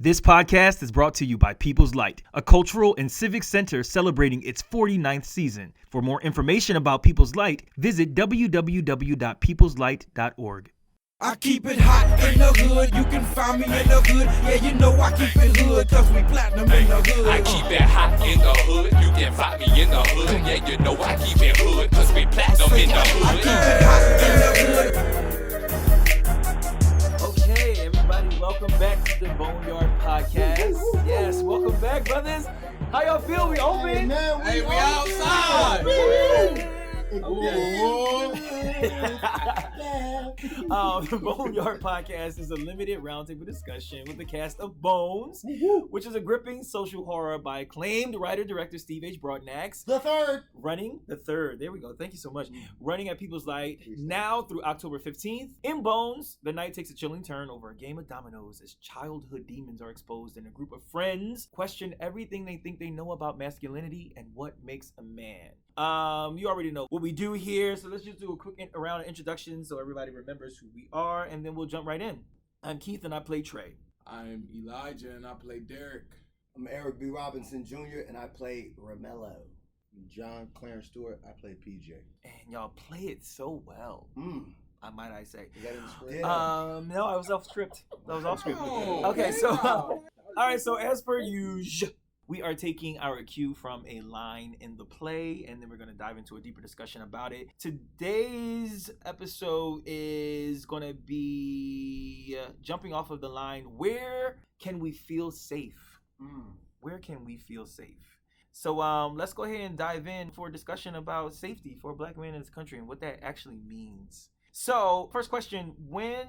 This podcast is brought to you by People's Light, a cultural and civic center celebrating its 49th season. For more information about People's Light, visit www.peopleslight.org. I keep it hot in the hood, you can find me in the hood. Yeah, you know I keep it hood, cause we platinum in the hood. I keep it hot in the hood, you can find me in the hood. Yeah, you know I keep it hood, cause we platinum in the hood. I keep it hot in the hood. Okay, everybody, welcome back to the Boneyard podcast. Yes, welcome back, brothers. How y'all feel? We open? Hey, we outside. The Boneyard podcast is a limited roundtable discussion with the cast of Bones, which is a gripping social horror by acclaimed writer-director Steve H. Broadnax. The third. There we go. Thank you so much. Running at People's Light now through October 15th. In Bones, the night takes a chilling turn over a game of dominoes as childhood demons are exposed and a group of friends question everything they think they know about masculinity and what makes a man. You already know what we do here, so let's just do a quick round of introductions so everybody remembers who we are, and then we'll jump right in. I'm Keith, and I play Trey. I'm Elijah, and I play Derek. I'm Eric B. Robinson Jr., and I play Remello. John Clarence Stewart, I play PJ. And y'all play it so well. I say. Is that in the script? No, I was off script. Oh, Okay, so all right. So as per usual, we are taking our cue from a line in the play, and then we're going to dive into a deeper discussion about it. Today's episode is going to be jumping off of the line, where can we feel safe? Where can we feel safe? So let's go ahead and dive in for a discussion about safety for Black men in this country and what that actually means. So, first question, when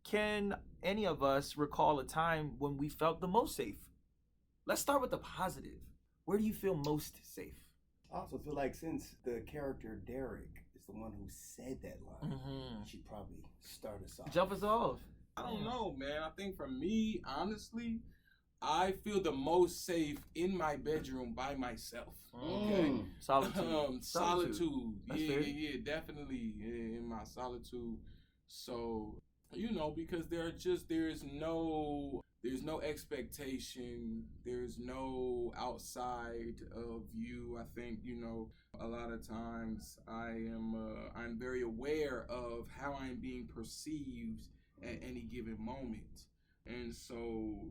can any of us recall a time when we felt the most safe? Let's start with the positive. Where do you feel most safe? I also feel like since the character Derek is the one who said that line, she should probably start us off. Jump us off. I don't know, man. I think for me, honestly, I feel the most safe in my bedroom by myself. Okay. Solitude. Solitude. That's fair. Yeah, definitely in my solitude. So, because there's no expectation, there's no outside of you. I think, a lot of times I'm very aware of how I'm being perceived at any given moment. And so,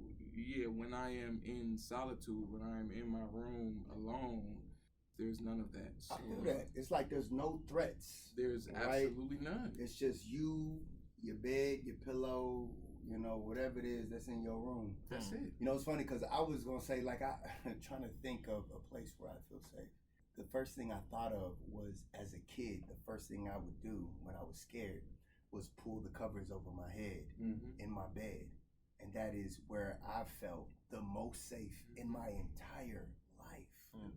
when I am in solitude, when I'm in my room alone, there's none of that. I feel that. It's like there's no threats. There's absolutely none. It's just you, your bed, your pillow, whatever it is that's in your room. That's it. It's funny because I was going to say, I'm trying to think of a place where I feel safe. The first thing I thought of was, as a kid, the first thing I would do when I was scared was pull the covers over my head in my bed. And that is where I felt the most safe in my entire life.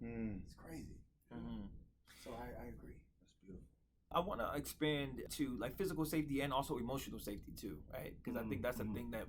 It's crazy. So I agree. That's beautiful. I want to expand to physical safety and also emotional safety too, right? Because I think that's a thing that,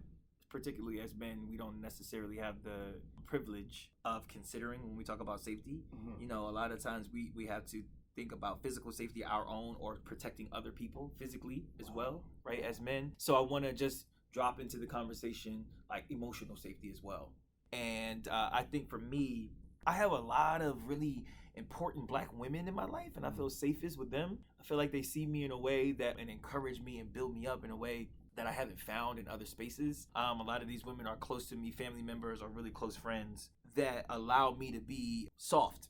particularly as men, we don't necessarily have the privilege of considering when we talk about safety. A lot of times we have to think about physical safety, our own, or protecting other people physically as well, right? As men. So I want to just drop into the conversation emotional safety as well. And I think for me, I have a lot of really important Black women in my life, and I feel safest with them. I feel like they see me in a way and encourage me and build me up in a way that I haven't found in other spaces. A lot of these women are close to me, family members or really close friends that allow me to be soft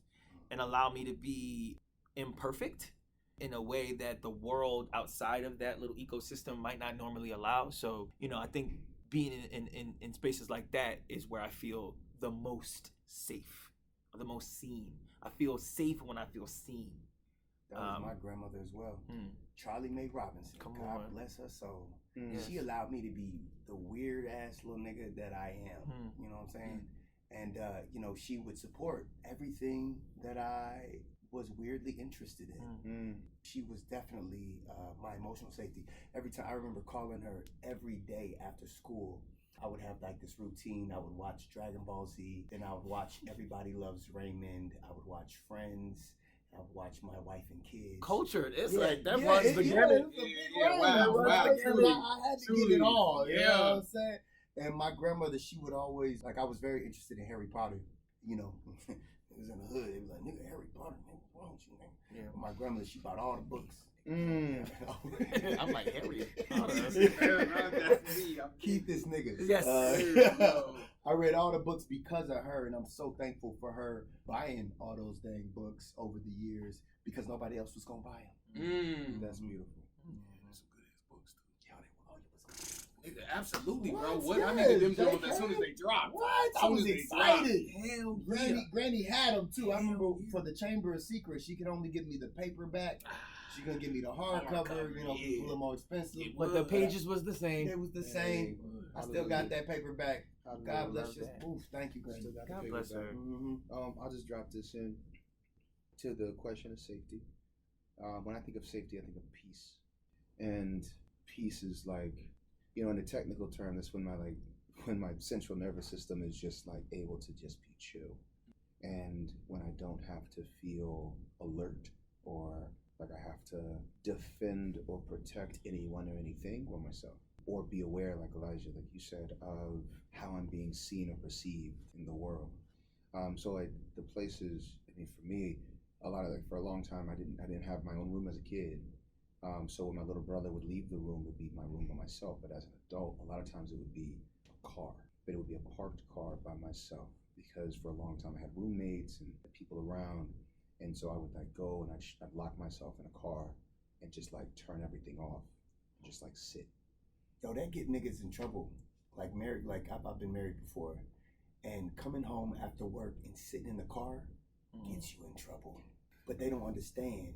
and allow me to be imperfect in a way that the world outside of that little ecosystem might not normally allow. So, I think being in spaces like that is where I feel the most safe, or the most seen. I feel safe when I feel seen. That was my grandmother as well. Charlie Mae Robinson. God bless her soul. She allowed me to be the weird ass little nigga that I am. You know what I'm saying? And she would support everything that I was weirdly interested in. She was definitely my emotional safety. Every time I remember calling her every day after school, I would have this routine. I would watch Dragon Ball Z, then I would watch Everybody Loves Raymond. I would watch Friends. I would watch My Wife and Kids. Cultured. It's that runs the gamut. I had to get it all. You know what I'm saying? And my grandmother, she would always, like, I was very interested in Harry Potter. You know, it was in the hood. It was like, nigga, Harry Potter, nigga, what's wrong with you, nigga? Yeah. And my grandmother, she bought all the books. I'm like, Harry Potter. Keep this nigga. Yes. I read all the books because of her, and I'm so thankful for her buying all those dang books over the years because nobody else was gonna buy them. That's beautiful. That's some good ass books too. Nigga, absolutely, bro. What I needed them joints as soon as they dropped. What? I was excited. Hell Granny had them too. I remember for the Chamber of Secrets, she could only give me the paperback. She gonna give me the hardcover, you know, it was a little more expensive. But the pages was the same. It was the same. I still got that paperback. God bless you. Thank you, Granny. God bless her. I'll just drop this in to the question of safety. When I think of safety, I think of peace. And peace is like, you know, in the technical term, that's when my central nervous system is just like able to just be chill. And when I don't have to feel alert or like I have to defend or protect anyone or anything or myself, or be aware, like Elijah, like you said, of how I'm being seen or perceived in the world. So like the places, I mean, for me, for a long time, I didn't have my own room as a kid. So when my little brother would leave the room, it would be my room by myself. But as an adult, a lot of times it would be a car, but it would be a parked car by myself because for a long time I had roommates and people around. And so I would like go and I'd lock myself in a car and just like turn everything off, and just like sit. Yo, that get niggas in trouble. Like married, like I've been married before, and coming home after work and sitting in the car gets you in trouble. But they don't understand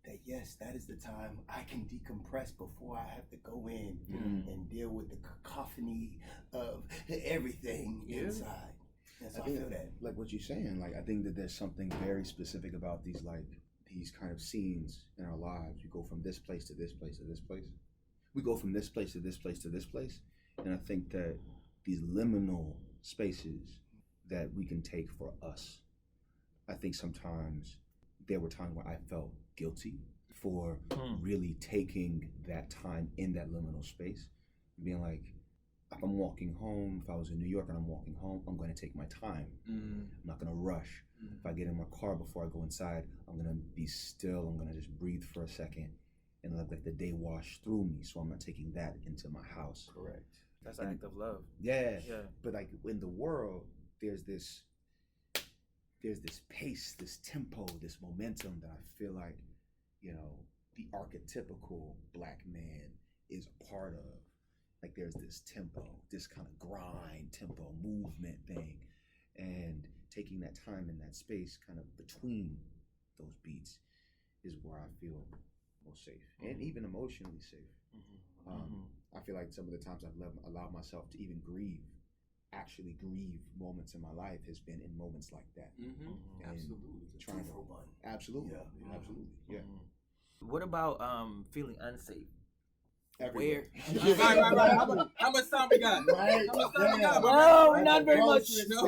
that yes, that is the time I can decompress before I have to go in and deal with the cacophony of everything inside. And so I feel that. Like what you're saying, like I think that there's something very specific about these kind of scenes in our lives. We go from this place to this place to this place. We go from this place to this place to this place. And I think that these liminal spaces that we can take for us, I think sometimes there were times where I felt guilty for really taking that time in that liminal space. Being like, if I'm walking home, if I was in New York and I'm walking home, I'm going to take my time. I'm not going to rush. If I get in my car before I go inside, I'm going to be still. I'm going to just breathe for a second and let the day wash through me. So I'm not taking that into my house. Correct. That's an act of love. Yeah. But like in the world, there's this pace, this tempo, this momentum that I feel like, you know, the archetypical black man is a part of. Like there's this tempo, this kind of grind, tempo, movement thing. And taking that time in that space kind of between those beats is where I feel most safe and even emotionally safe. I feel like some of the times I've allowed myself to even actually grieve moments in my life has been in moments like that. Absolutely. Trying to run. Absolutely. Yeah. Absolutely. Yeah. What about feeling unsafe? Everywhere. Where? How much time we got? Right. How much time we got? Well, not very much. No.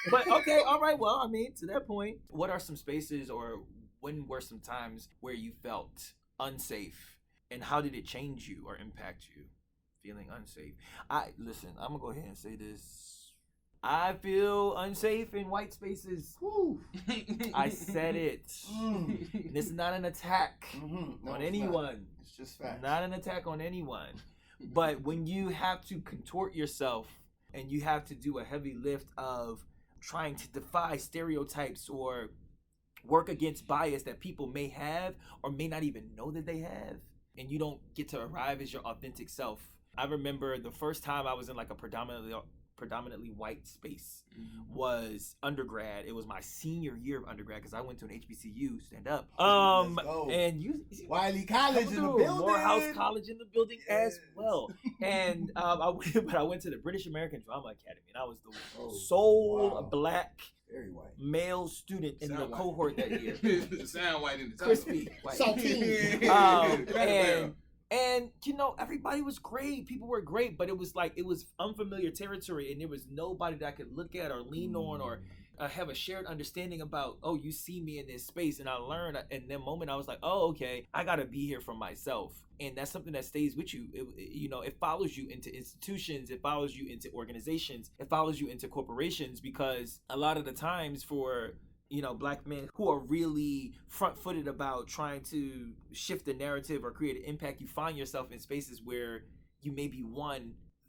But okay, all right. Well, I mean, to that point, what are some spaces or when were some times where you felt unsafe, and how did it change you or impact you? Feeling unsafe. Listen, I'm gonna go ahead and say this. I feel unsafe in white spaces. I said it. This is not an attack on anyone. It's just facts. Not an attack on anyone. But when you have to contort yourself and you have to do a heavy lift of trying to defy stereotypes or work against bias that people may have or may not even know that they have, and you don't get to arrive as your authentic self. I remember the first time I was in like a predominantly white space was undergrad. It was my senior year of undergrad because I went to an HBCU stand up. And you Wiley College in the building. Morehouse College in the building as well. And I went to the British American Drama Academy, and I was the sole black male student in the cohort that year. Sound white in the crispy white. Saltine. And you know, everybody was great. People were great, but it was unfamiliar territory, and there was nobody that I could look at or lean on or have a shared understanding about, oh, you see me in this space, and I learned in that moment I was like, oh, okay, I gotta be here for myself. And that's something that stays with you. It follows you into institutions, it follows you into organizations, it follows you into corporations, because a lot of the times for Black men who are really front-footed about trying to shift the narrative or create an impact, you find yourself in spaces where you may be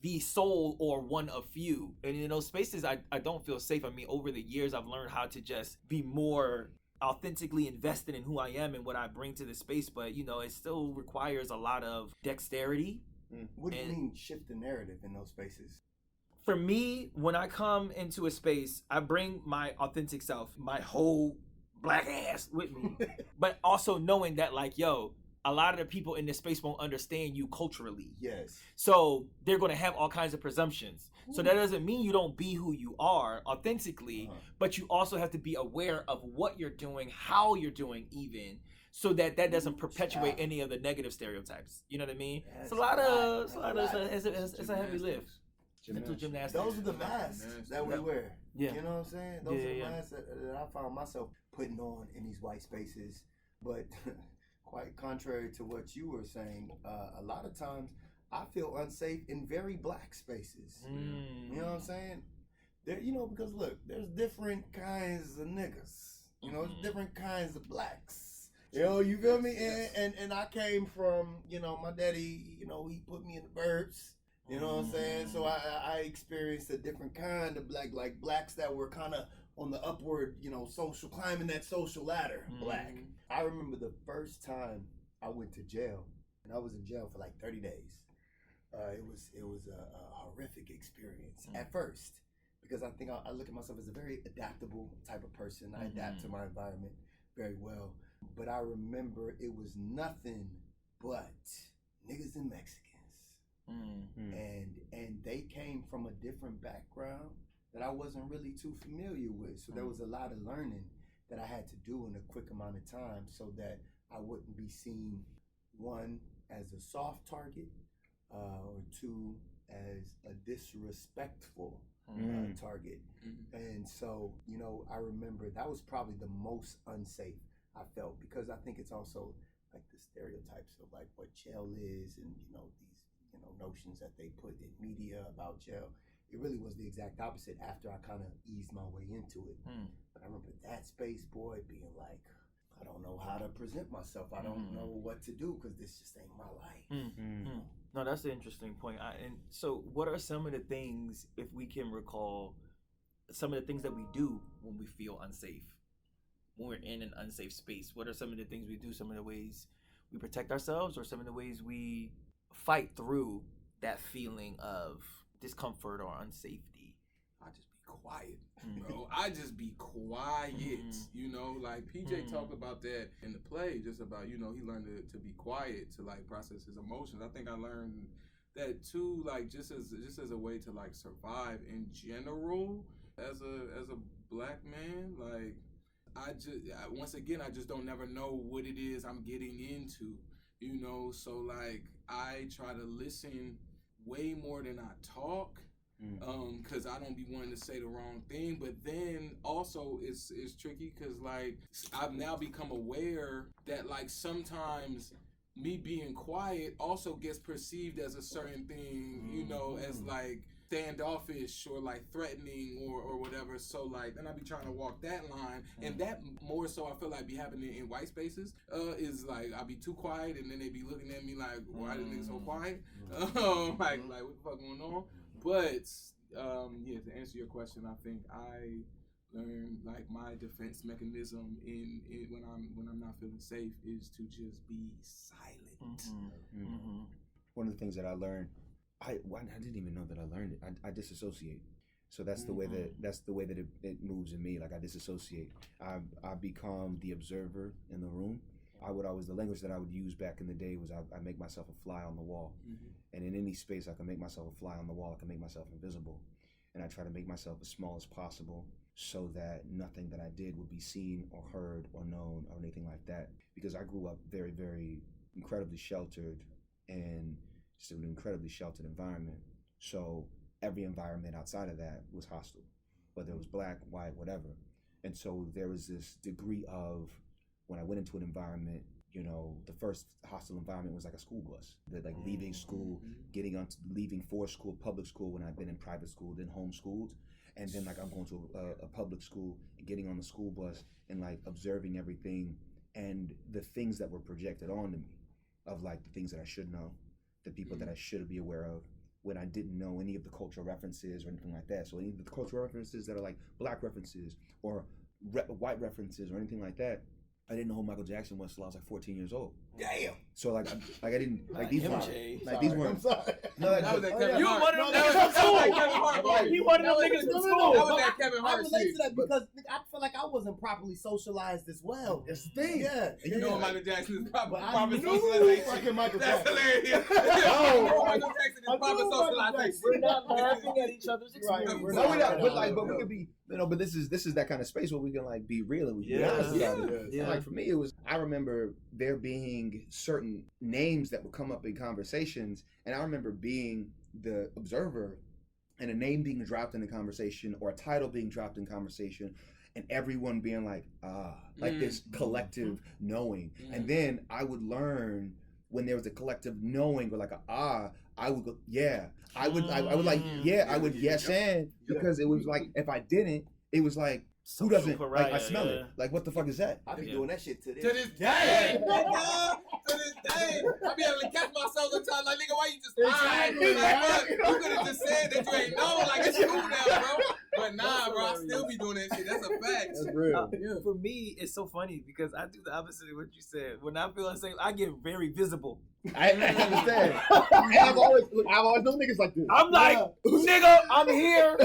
the sole or one of few. And in those spaces, I don't feel safe. I mean, over the years, I've learned how to just be more authentically invested in who I am and what I bring to the space. But, it still requires a lot of dexterity. What do you mean shift the narrative in those spaces? For me, when I come into a space, I bring my authentic self, my whole Black ass with me. But also knowing that, like, yo, a lot of the people in this space won't understand you culturally. Yes. So they're going to have all kinds of presumptions. So that doesn't mean you don't be who you are authentically, but you also have to be aware of what you're doing, how you're doing even, so that doesn't perpetuate any of the negative stereotypes. You know what I mean? It's a heavy lift. Mental gymnastics. Those are the masks that we wear. Yeah. You know what I'm saying? Those are the masks that I found myself putting on in these white spaces. But quite contrary to what you were saying, a lot of times I feel unsafe in very Black spaces. You know what I'm saying? There, because look, there's different kinds of niggas. There's different kinds of Blacks. You feel me? And I came from, my daddy, he put me in the burbs. You know what I'm saying? So I experienced a different kind of Black, like Blacks that were kind of on the upward, social, climbing that social ladder, Black. I remember the first time I went to jail, and I was in jail for like 30 days. It was a horrific experience at first, because I think I look at myself as a very adaptable type of person. I adapt to my environment very well. But I remember it was nothing but niggas and Mexicans. And they came from a different background that I wasn't really too familiar with. So there was a lot of learning that I had to do in a quick amount of time, so that I wouldn't be seen, one, as a soft target, or two, as a disrespectful target. And so, I remember that was probably the most unsafe I felt, because I think it's also like the stereotypes of like what jail is, and these notions that they put in media about jail. It really was the exact opposite after I kind of eased my way into it. But I remember that space, boy, being like, I don't know how to present myself. I don't know what to do, because this just ain't my life. No, that's an interesting point. And so what are some of the things, if we can recall, some of the things that we do when we feel unsafe, when we're in an unsafe space? What are some of the things we do, some of the ways we protect ourselves, or some of the ways we fight through that feeling of discomfort or unsafety? I just be quiet, bro. I just be quiet. Like PJ talked about that in the play, just about, he learned to be quiet, to like process his emotions. I think I learned that too, like just as a way to like survive in general as a Black man. Like I just don't never know what it is I'm getting into. So like I try to listen way more than I talk, because I don't be wanting to say the wrong thing. But then also it's tricky, because like I've now become aware that like sometimes me being quiet also gets perceived as a certain thing, as like standoffish or like threatening or whatever. So like then I be trying to walk that line, and that more so I feel like be happening in white spaces, is like I be too quiet, and then they be looking at me like, why this nigga so quiet? Like what the fuck going on? But to answer your question, I think I learned like my defense mechanism in when I'm not feeling safe is to just be silent. One of the things that I learned, I didn't even know that I learned it. I disassociate. So that's the way that it moves in me. Like I disassociate. I become the observer in the room. The language that I would use back in the day was I make myself a fly on the wall. And in any space I can make myself a fly on the wall. I can make myself invisible. And I try to make myself as small as possible, so that nothing that I did would be seen or heard or known or anything like that. Because I grew up very, very incredibly sheltered, and just an incredibly sheltered environment. So every environment outside of that was hostile. whether it was black, white, whatever. And so there was this degree of, when I went into an environment, you know, the first hostile environment was like a school bus. That like leaving school, leaving for school, public school when I've been in private school, then homeschooled. And then like I'm going to a public school and getting on the school bus and like observing everything and the things that were projected onto me of like the things that I should know, the people that I should be aware of, when I didn't know any of the cultural references or anything like that. So any of the cultural references that are like black references or white references or anything like that, I didn't know who Michael Jackson was till I was like 14 years old. Damn. So I didn't like these weren't these weren't. I'm sorry. No, That was that Kevin You Hart. one of them That niggas was from like school. Kevin Hart moment. He one of them niggas from school. That was that Kevin I Hart relate shit. to that because I feel like I wasn't properly socialized as well. That's the thing. Yeah. You know Michael Jackson is proper I knew socialization. fucking Michael That's Jackson. hilarious. You know Michael Jackson is proper socialization. We're not laughing at each other's experiences. We're No, we're not. But not. like, but we could be, you know. But this is that kind of space where we can like be real and we can be honest about it. Yeah. And, like for me, it was. I remember there being certain names that would come up in conversations, and I remember being the observer, and a name being dropped in the conversation or a title being dropped in conversation, and everyone being like, like this collective knowing, and then I would learn when there was a collective knowing or like I would go, yeah. I would like, yeah, I would yes and because it was like if I didn't, it was like who doesn't like I smell it. Like what the fuck is that? I be doing that shit to this. To this day, nigga. To this day, I be able to catch myself sometimes. Like, nigga, why you just Exactly. like, what? You could have just said that you ain't know. Like, it's cool now, bro. But nah, bro, I still be doing that shit. That's a fact. That's real. For me, it's so funny because I do the opposite of what you said. When I feel unsafe, I get very visible. I understand. And I've always known niggas like this. I'm like, nigga, I'm here.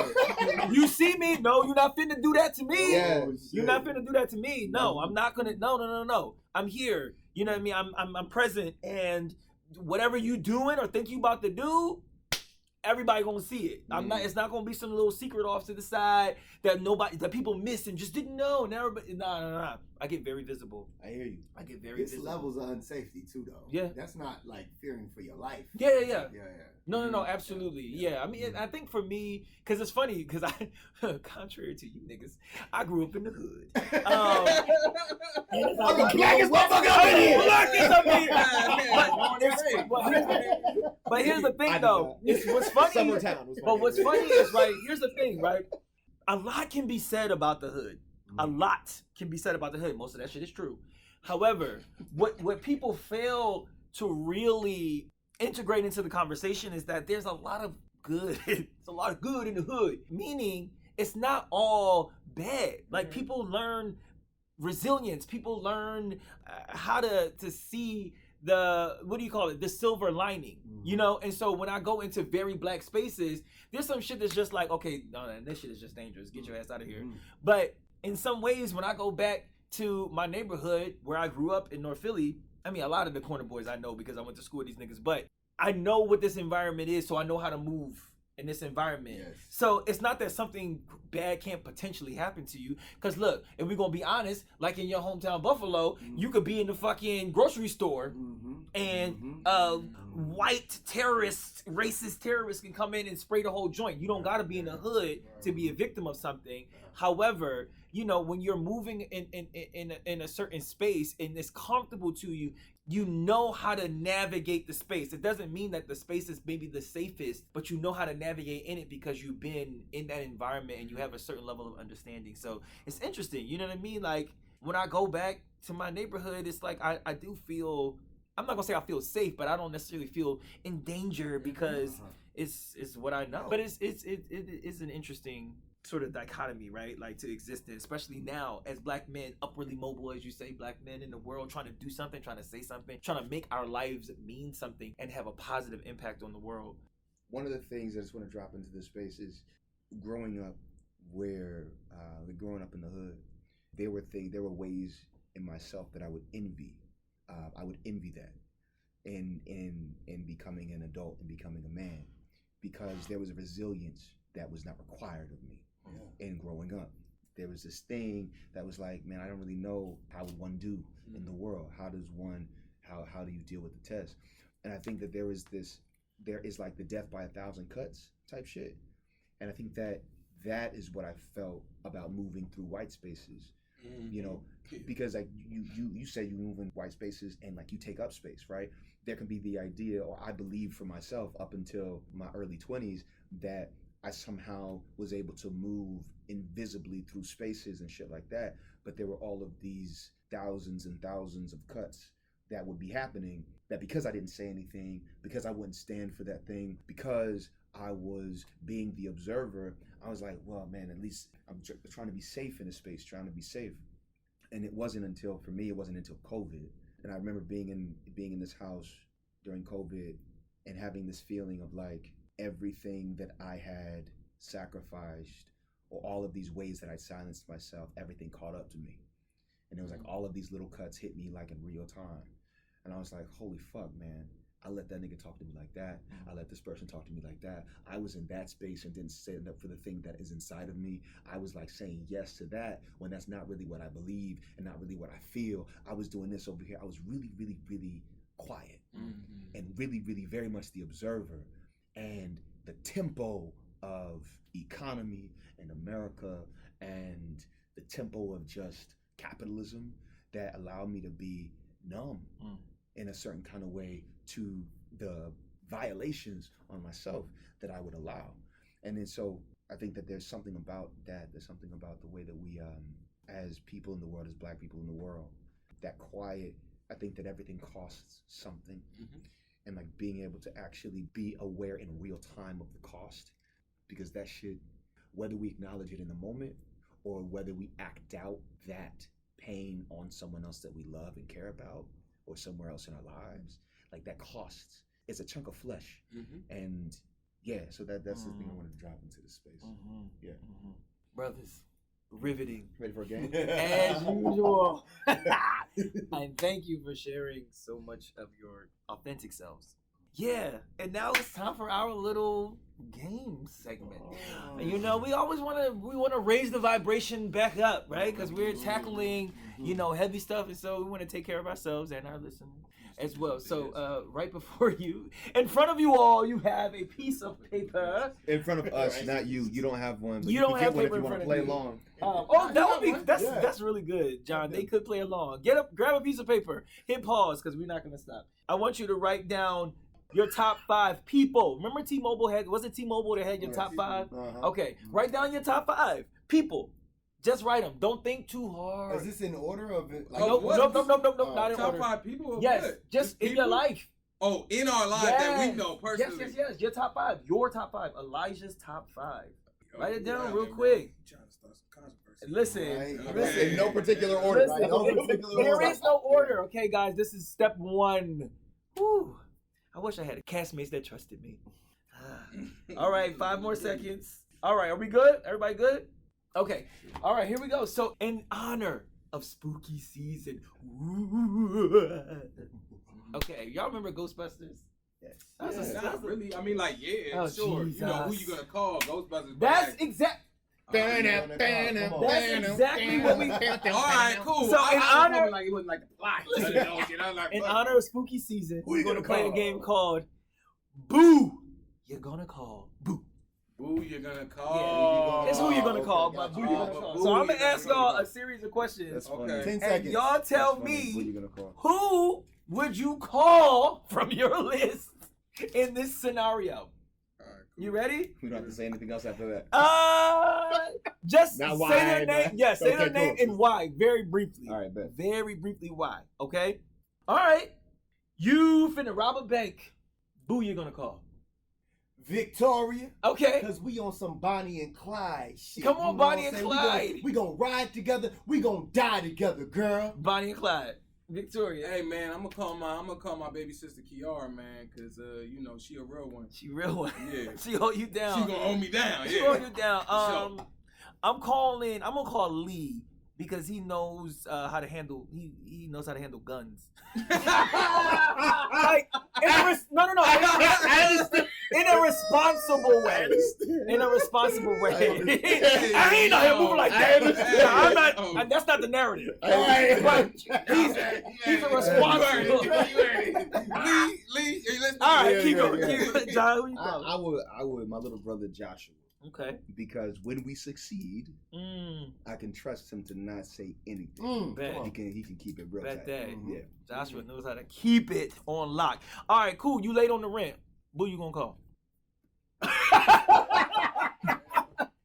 You see me? No, you're not finna do that to me. Yeah. You're not finna do that to me. No, I'm not gonna. No. I'm here. You know what I mean? I'm present, and whatever you doing or think you about to do, everybody gonna see it. I'm not. It's not gonna be some little secret off to the side that people miss and just didn't know. And everybody, nah. I get very visible. I hear you. I get very This visible. levels of unsafety too, though. Yeah. That's not like fearing for your life. Yeah. Yeah. No, absolutely. Yeah, I mean, I think for me, because it's funny, because contrary to you niggas, I grew up in the hood. I'm the blackest motherfucker up in here. But here's the thing, though. It's what's funny. Summertown was But what's funny is, right, here's the thing, right? A lot can be said about the hood. A lot can be said about the hood. Most of that shit is true. However, what people fail to really integrate into the conversation is that there's a lot of good. There's a lot of good in the hood. Meaning, it's not all bad. Like, people learn resilience. People learn how to see the silver lining, you know? And so when I go into very black spaces, there's some shit that's just like, okay, no, this shit is just dangerous. Get your ass out of here. But in some ways, when I go back to my neighborhood where I grew up in North Philly, I mean, a lot of the corner boys I know because I went to school with these niggas, but I know what this environment is, so I know how to move in this environment. Yes. So it's not that something bad can't potentially happen to you. Because look, if we're going to be honest, like in your hometown Buffalo, you could be in the fucking grocery store and white terrorists, racist terrorists can come in and spray the whole joint. You don't got to be in the hood to be a victim of something. However, you know, when you're moving in a certain space and it's comfortable to you, you know how to navigate the space. It doesn't mean that the space is maybe the safest, but you know how to navigate in it because you've been in that environment and you have a certain level of understanding. So it's interesting, you know what I mean? Like when I go back to my neighborhood, it's like I do feel, I'm not gonna say I feel safe, but I don't necessarily feel in danger because it's what I know. But it is an interesting sort of dichotomy, right? Like to exist in, especially now as black men, upwardly mobile, as you say, black men in the world, trying to do something, trying to say something, trying to make our lives mean something and have a positive impact on the world. One of the things I just want to drop into this space is growing up growing up in the hood, there were ways in myself that I would envy. I would envy that in becoming an adult and becoming a man, because there was a resilience that was not required of me in growing up. There was this thing that was like, man, I don't really know how would one do in the world. How do you deal with the test? And I think that there is like the death by 1,000 cuts type shit. And I think that that is what I felt about moving through white spaces. You know, because like you say you move in white spaces and like you take up space, right? There can be the idea, or I believe for myself up until my early 20s, that I somehow was able to move invisibly through spaces and shit like that. But there were all of these thousands and thousands of cuts that would be happening, that because I didn't say anything, because I wouldn't stand for that thing, because I was being the observer, I was like, well, man, at least I'm trying to be safe in a space, trying to be safe. And it wasn't until COVID. And I remember being in this house during COVID and having this feeling of like everything that I had sacrificed, or all of these ways that I silenced myself, everything caught up to me. And it was like all of these little cuts hit me like in real time. And I was like, holy fuck, man. I let that nigga talk to me like that. I let this person talk to me like that. I was in that space and didn't stand up for the thing that is inside of me. I was like saying yes to that when that's not really what I believe and not really what I feel. I was doing this over here. I was really, really, really quiet and really, really very much the observer. And the tempo of economy and America and the tempo of just capitalism that allowed me to be numb in a certain kind of way to the violations on myself that I would allow. And then so I think that there's something about that. There's something about the way that we, as people in the world, as Black people in the world, that quiet, I think that everything costs something. And like being able to actually be aware in real time of the cost, because that shit, whether we acknowledge it in the moment or whether we act out that pain on someone else that we love and care about, or somewhere else in our lives, like that costs. It's a chunk of flesh. And yeah, so that's the thing I wanted to drop into this space. Yeah. Brothers, riveting. Ready for a game? As usual. And thank you for sharing so much of your authentic selves. Yeah, and now it's time for our little game segment. You know, we always want to raise the vibration back up, right? Because we're tackling, heavy stuff, and so we want to take care of ourselves and our listeners as well. So right before you, in front of you all, you have a piece of paper. In front of us, not you. You don't have one. But you don't have one paper if you want to play along. That's really good, John. They could play along. Get up, grab a piece of paper, hit pause because we're not gonna stop. I want you to write down your top 5 people. Remember T-Mobile was it T-Mobile that had your top 5? Okay, write down your top 5 people. Just write them. Don't think too hard. Is this in order of it? Like, no, not in top order. Top 5 people? Yes, what? just in your life. Oh, in our lives that we know personally. Yes. Your top 5. Your top 5. Elijah's top 5. Write it down real quick. Listen, listen. In no particular order. Listen, there is no order. Okay, guys, this is step 1. Whew. I wish I had castmates that trusted me. All right, 5 more seconds. All right, are we good? Everybody good? Okay. All right, here we go. So, in honor of spooky season. Okay, y'all remember Ghostbusters? Yes. That's really, I mean, like, yeah, oh, sure. Jesus. You know who you gonna call? Ghostbusters. That's exact. That's exactly what we. All right, cool. So in honor, like it wasn't like the plot. In honor of spooky season, we're gonna play a game called Boo. You're gonna call Boo. Boo, you're gonna call. Yeah, it's who you're gonna call, but Boo, you're gonna call. So I'm gonna ask y'all a series of questions. That's funny. 10 seconds. And y'all tell me Who you gonna call? who would you call from your list in this scenario? You ready? We don't have to say anything else after that. Just Not say why, their name. but- Yes, say okay, their name cool. and why, very briefly. All right, bet. Very briefly why, okay? All right. You finna rob a bank. Boo, you're gonna call. Victoria. Okay. Because we on some Bonnie and Clyde shit. Come on, you know Bonnie what I'm and saying? Clyde. We gonna ride together. We gonna die together, girl. Bonnie and Clyde. Victoria. Hey man, I'm gonna call my baby sister Kiara, man, cause she a real one. She real one. Yeah. She hold you down. She gonna hold me down. She Yeah. hold you down. Sure. I'm gonna call Lee because he knows how to handle. He knows how to handle guns. Like in a responsible way. In a responsible way. I ain't out here moving like that. I'm not. That's not the narrative. But he's a responsible. Lee, All right, Yeah, keep yeah, going. yeah. Keep going. John, who you call? I would my little brother Joshua. Okay. Because when we succeed, I can trust him to not say anything. He can keep it real tight. Yeah. Joshua knows how to keep it on lock. All right, cool. You late on the rent. Who you gonna call? I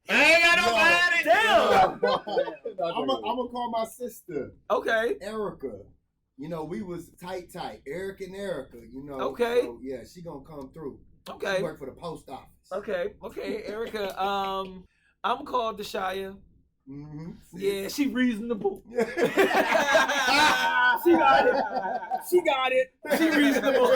ain't got nobody. Damn. I'm gonna call my sister. Okay. Erica. You know, we was tight. Eric and Erica, you know. Okay. So, yeah, she gonna come through. Okay. She work for the post office. Okay, Erica. I'm called Deshaya. Mm-hmm. Yeah, she reasonable. She got it. She reasonable.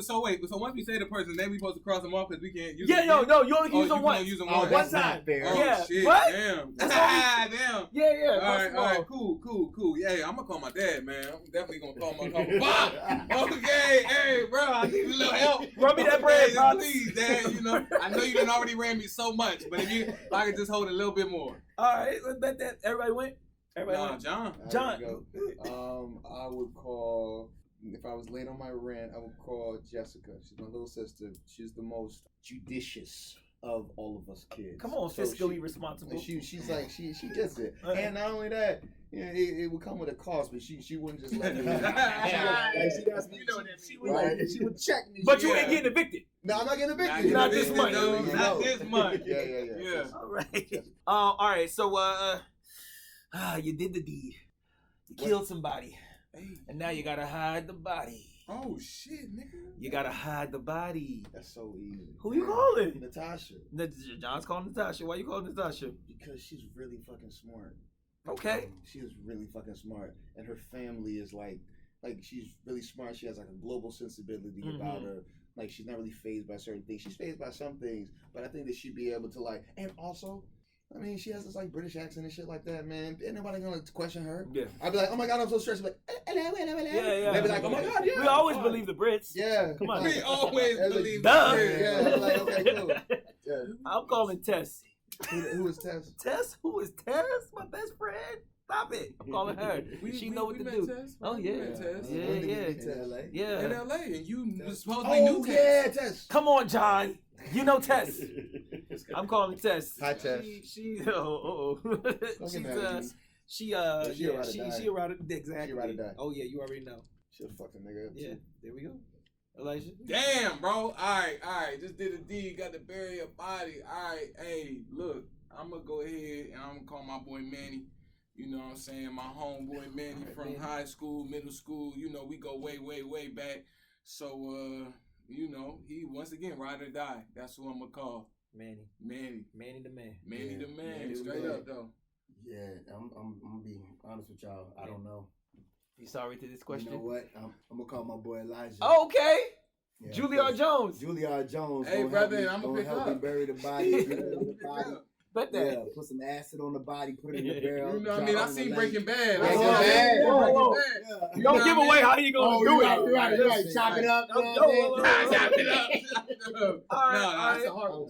So wait. So once we say the person, then we supposed to cross them off because we can't use. Yeah, them no. You only can use them you once. can use them Oh, once. that's One not time. fair. Oh, Yeah. shit. What? Damn. Damn. Yeah. All right. Cool. Yeah, I'm gonna call my dad, man. I'm definitely gonna call my Bob. Okay. Hey, bro, I need a little help. Run me that bread, okay, please, Dad. You know, I know you done already ran me so much, but if I could just hold a little bit more. All right, let's bet that everybody went. John. I would call, if I was late on my rent, I would call Jessica. She's my little sister. She's the most judicious of all of us kids. Come on, fiscally responsible. She's like, she gets it. And not only that, you know, it would come with a cost, but she wouldn't just let me. She would check me. But you ain't getting evicted. No, I'm not getting evicted. Not this month. Not this month. Yeah. All right. So, you did the deed. You killed somebody, and now you gotta hide the body. Oh shit, nigga. You gotta hide the body. That's so easy. Who you calling? Natasha. John's calling Natasha. Why you calling Natasha? Because she's really fucking smart. Okay. She is really fucking smart, and her family is like she's really smart. She has like a global sensibility about her. Like she's not really fazed by certain things. She's fazed by some things, but I think that she'd be able to and also, I mean, she has this like British accent and shit like that, man. Ain't nobody gonna question her. Yeah. I'd be like, oh my god, I'm so stressed. Like, Yeah. They'd be like, oh my god, yeah. We always believe the Brits. Yeah. Come on. We always believe Duh. Yeah. Like, okay, cool. Yeah. I'm calling Tess. Who is Tess? Tess? Who is Tess? My best friend. Stop it. I'm calling her. She know what to do. Tess, Oh, yeah. Yeah. In LA. Yeah. In LA, and you supposedly knew Tess. Yeah, Tess. Come on, John. You know Tess. I'm calling Tess. Hi, Tess. She She a ride or die. Exactly. She ride or die. Oh yeah, you already know. She a fucking nigga. Yeah, there we go. Elijah. Damn, bro. All right. Just did a deed. Got to bury a body. All right. Hey, look. I'm gonna go ahead and I'm gonna call my boy Manny. You know what I'm saying? My homeboy Manny from high school, middle school. You know, we go way, way, way back. So, you know, he once again ride or die. That's who I'm gonna call. Manny the man. Manny the man. Straight up though. Yeah, I'm gonna be honest with y'all. I don't know. You sorry to this question? You know what? I'm gonna call my boy Elijah. Okay. Yeah, Juilliard Jones. Juilliard Jones. Hey, brother, I'm gonna help me bury the body. Bet that. Yeah, put some acid on the body, put it in the barrel. You know what I mean? I seen Breaking Bad. Don't give away how you gonna do it. You're right. Chop it up. Chop it up. All right. That's a hard one.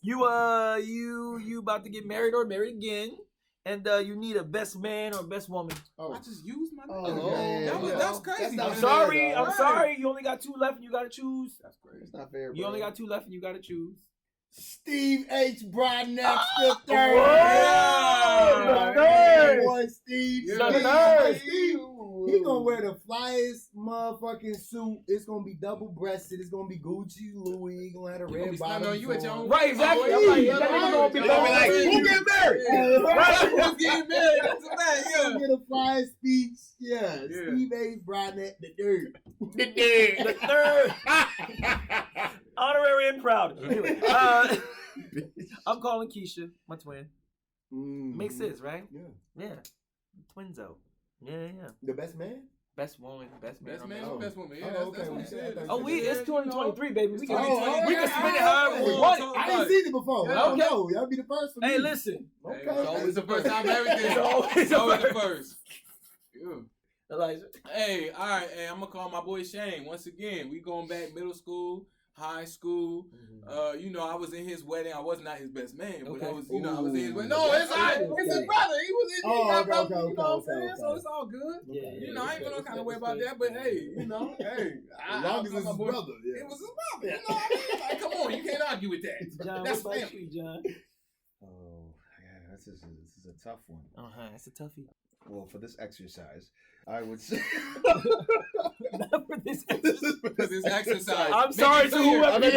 You about to get married or married again, and you need a best man or best woman. Oh, I just used my. That's crazy. I'm sorry. You only got 2 left, and you gotta choose. That's crazy. It's not fair. You only got 2 left, and you gotta choose. Steve H. Broadnax the third. Boy, Steve. He gonna wear the flyest motherfucking suit. It's gonna be double breasted. It's gonna be Gucci, Louis. He gonna have a red bottom. You at your own. Right, exactly. I'm like, who get married? Who's getting married? That's a fact. Yeah. Get a flyest speech. Yeah. Steve H. Broadnax the third. The third. Honorary and proud. Anyway, I'm calling Keisha, my twin. Makes sense, right? Yeah. Twinzo. Yeah. The best man? Best woman. Best man. Best woman. Yeah, that's what we said. It's 2023, baby. We can spin it however however we want. I didn't see it before. I don't know. Y'all be the first for me. Hey, listen. Okay. It's always the first time everything. It's always the first. Elijah. Hey, all right. Hey, I'm gonna call my boy Shane once again. We going back middle school, high school. You know, I was in his wedding. I was not his best man, but I was, you know, I was in his wedding. No, it's his brother. He was in his brother. You know what I'm saying? So it's all good. Yeah, you know, I ain't feel no kind of way about that. But hey, you know, as long as it's his brother. It was his brother. You know what I mean? Like, come on, you can't argue with that. John, That's what about family. you, John? Oh, yeah, this is a tough one. It's a toughie. Well, for this exercise, I would say. Not for this exercise. Because it's exercise. I'm sorry to whoever I'm like,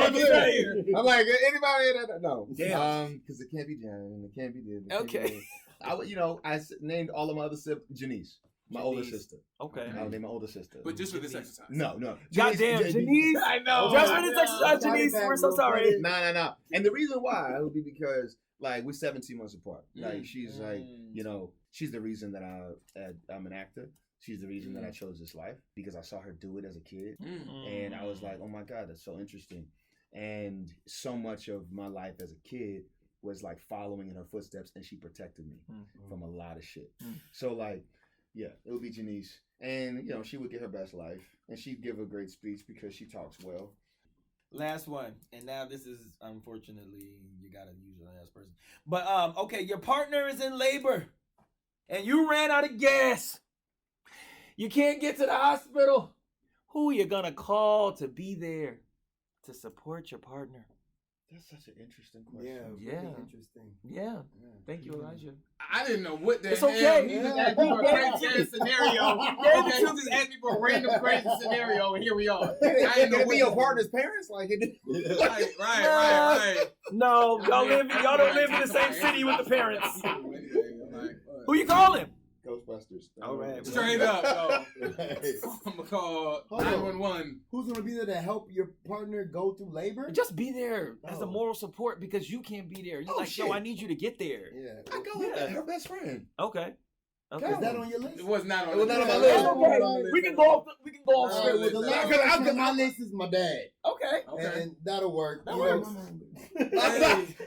anybody that no. Damn. Because it can't be Jan, it can't be this. Okay. I would, I named all of my other siblings Janice, my older sister. Okay. I would name my older sister. But just for this exercise. No. Goddamn, Janice. I know. Just for this exercise, Janice. We're so sorry. No. And the reason why would be because, like, we're 17 months apart. Like, she's like, she's the reason that I'm an actor. She's the reason that I chose this life, because I saw her do it as a kid. And I was like, oh my God, that's so interesting. And so much of my life as a kid was like following in her footsteps, and she protected me from a lot of shit. So like, yeah, it would be Janice. And, she would get her best life, and she'd give a great speech because she talks well. Last one, and now this is, unfortunately, you gotta use the last person. But okay, your partner is in labor, and you ran out of gas. You can't get to the hospital. Who are you gonna call to be there to support your partner? That's such an interesting question. Yeah, really interesting. Yeah. Thank you, Elijah. I didn't know what the It's hell. okay. He just asked me for a crazy snenario. Okay, he just asked me for a random crazy scenario, and here we are. I didn't know what your partner's parents like it. Right. No, y'all don't live in the same city with the parents. Who you calling? Ghostbusters. All right. Straight up, though. I'm gonna call 911. Who's gonna be there to help your partner go through labor? Just be there as a moral support, because you can't be there. You're like, yo, I need you to get there. Yeah. I go with her best friend. Okay. Is that on your list? It was not on. It was not on my Okay. list. We can go off straight with The it. last person on my list is my dad. Okay. And that'll work. That works.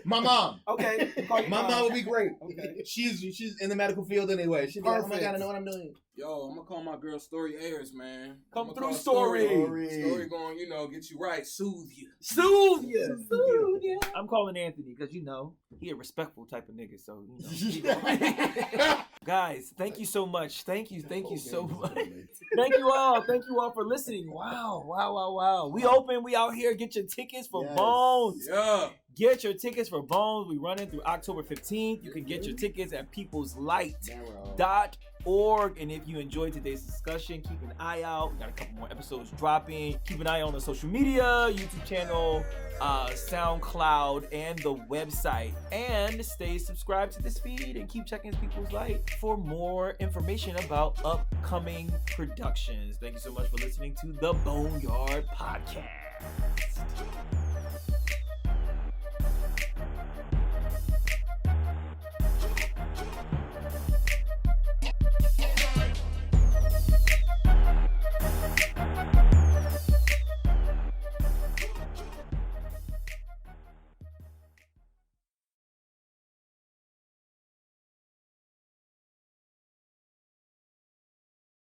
My mom. Okay. My mom would be great. Okay. She's in the medical field anyway. She'd be like, oh my God, I know what I'm doing. Yo, I'm gonna call my girl Story Ayers, man. Come I'ma through, call Story. Story going, get you right, soothe you. Soothe you. I'm calling Anthony because he a respectful type of nigga. So guys, thank you so much. Thank you so much. Thank you all for listening. Wow. We open. We out here. Get your tickets for Bones. Yeah. Get your tickets for Bones. We running through October 15th. You can get your tickets at peopleslight.org. And if you enjoyed today's discussion, keep an eye out. We got a couple more episodes dropping. Keep an eye on the social media, YouTube channel, SoundCloud, and the website. And stay subscribed to this feed and keep checking People's Light for more information about upcoming productions. Thank you so much for listening to the Boneyard Podcast.